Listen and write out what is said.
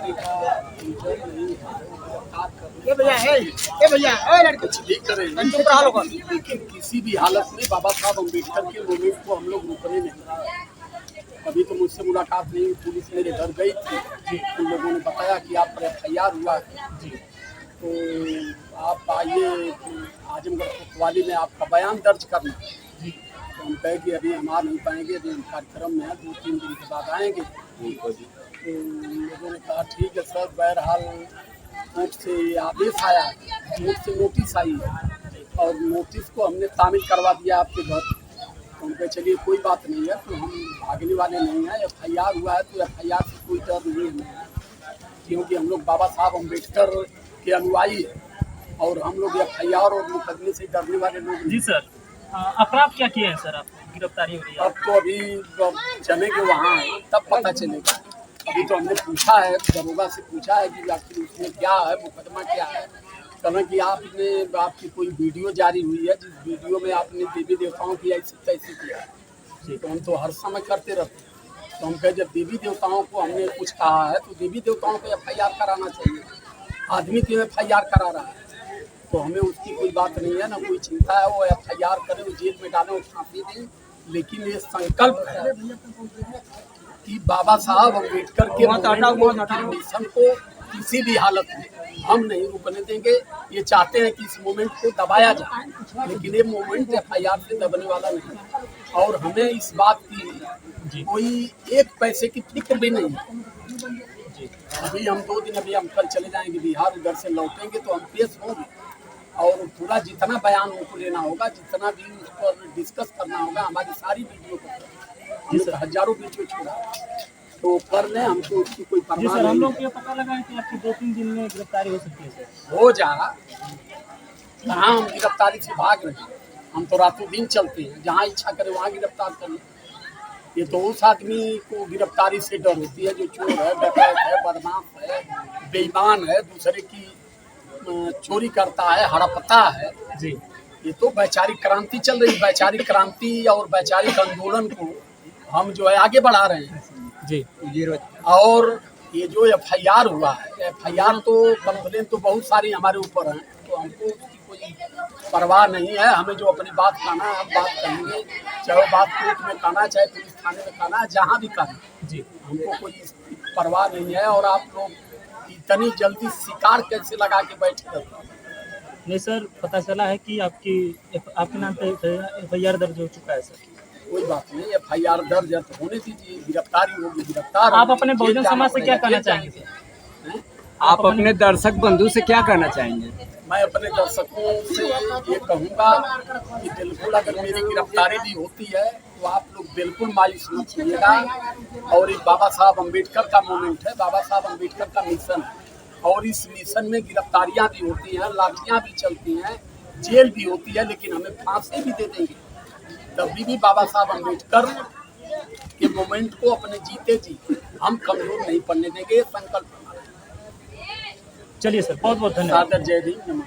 लड़के का ये भैया है, ये भैया है लड़के कुछ भी करें, लेकिन किसी भी हालत में बाबा साहब अम्बेडकर के मूवमेंट को हम लोग रुकने नहीं। अभी तो मुझसे मुलाकात नहीं, पुलिस मेरे घर गई थी जी, उन लोगों ने बताया कि आप पर FIR हुआ है जी, तो आप आइए आजमगढ़ कोतवाली में आपका बयान दर्ज करना जी। तो हम कहे कि अभी हम आ नहीं पाएंगे, अभी हम कार्यक्रम में हैं, 2-3 दिन के बाद आएंगे। तो लोगों ने कहा ठीक है सर, बहरहाल कोर्ट से आदेश आया, कोर्ट से नोटिस आई है और नोटिस को हमने तामील करवा दिया आपके घर। तो हम कहे चलिए कोई बात नहीं है, तो हम भागने वाले नहीं हैं। FIR हुआ है तो FIR से कोई डर नहीं है, क्योंकि हम लोग बाबा साहब अम्बेडकर के अनुयायी हैं और हम लोग FIR और मुकदमे से डरने वाले लोग जी सर। अपराध क्या किए हैं सर, आप गिरफ्तारी हो रही है? अब तो अभी चलेंगे वहाँ तब पता चलेगा। अभी तो हमने पूछा है, दरोगा से पूछा है कि आखिर उसमें क्या है, मुकदमा क्या है। कहें कि आपकी कोई वीडियो जारी हुई है, जिस वीडियो में आपने देवी देवताओं की ऐसी तैसी किया है, तो हम तो हर समय करते रहते हैं। तो हम कहे जब देवी देवताओं को हमने कुछ कहा है तो देवी देवताओं को FIR कराना चाहिए। आदमी क्यों FIR करा रहा है, तो हमें उसकी कोई बात नहीं है, ना कोई चिंता है। वो FIR करें, वो जेल में डालें, वो फांसी दें, लेकिन ये संकल्प है कि बाबा साहब अम्बेडकर के मिशन को किसी भी हालत में हम नहीं रुकने देंगे। ये चाहते हैं कि इस मूवमेंट को दबाया जाए, लेकिन ये मूवमेंट FIR से दबने वाला नहीं। और हमें इस बात की कोई एक पैसे की फिक्र भी नहीं है। अभी हम 2 दिन, अभी हम कल चले जाएंगे बिहार, उधर से लौटेंगे तो हम पेश होंगे और पूरा जितना बयान उनको लेना होगा, जितना भी उस पर डिस्कस करना होगा, हमारी सारी वीडियो को हजारों वीडियो छोड़ा तो कर लें, हमको उसकी कोई परवाह नहीं। हम लोग ये पता लगा है कि आपकी 2-3 दिन में गिरफ्तारी हो सकती है सर। हो जा कहाँ हम गिरफ्तारी से भाग रहे हैं, हम तो रातों दिन चलते हैं, जहाँ इच्छा करे वहाँ गिरफ्तार कर लें। ये तो उस आदमी को गिरफ्तारी से डर होती है जो चोर है, डकैत है, बदमाश है, बेईमान है, दूसरे की चोरी करता है, हड़पता है जी। ये तो वैचारिक क्रांति चल रही है, वैचारिक क्रांति और वैचारिक आंदोलन को हम जो है आगे बढ़ा रहे हैं जी। और ये जो FIR हुआ है, FIR तो कंप्लेन तो बहुत सारी हमारे ऊपर हैं, तो हमको उसकी कोई परवाह नहीं है। हमें जो अपनी बात कहना है हम बात कहेंगे, चाहे वो बात कोर्ट में कहना, चाहे पुलिस थाने में कहना, जहाँ भी कहना जी, हमको कोई परवाह नहीं है। और आप लोग इतनी जल्दी शिकार कैसे लगा के बैठे रहते हैं? नहीं सर, पता चला है कि आपके नाम पे FIR दर्ज हो चुका है सर। कोई बात नहीं, FIR दर्ज होने दीजिए, गिरफ्तारी होगी, गिरफ्तार। आप अपने बहुजन समाज से क्या कहना चाहेंगे? आप अपने दर्शक बंधु से क्या कहना चाहेंगे? मैं अपने दर्शकों से ये कहूँगा कि बिल्कुल अगर मेरी गिरफ्तारी भी होती है तो आप लोग बिल्कुल मायूस मत होइएगा। और ये बाबा साहब अम्बेडकर का मूवमेंट है, बाबा साहब अम्बेडकर का मिशन है और इस मिशन में गिरफ्तारियाँ भी होती हैं, लाठियाँ भी चलती हैं, जेल भी होती है, लेकिन हमें फांसी भी दे देंगे तभी भी बाबा साहब अम्बेडकर के मूवमेंट को अपने जीते जी हम कमजोर नहीं पड़ने देंगे। संकल्प। चलिए सर, बहुत बहुत धन्यवाद। सादर जय हिंद।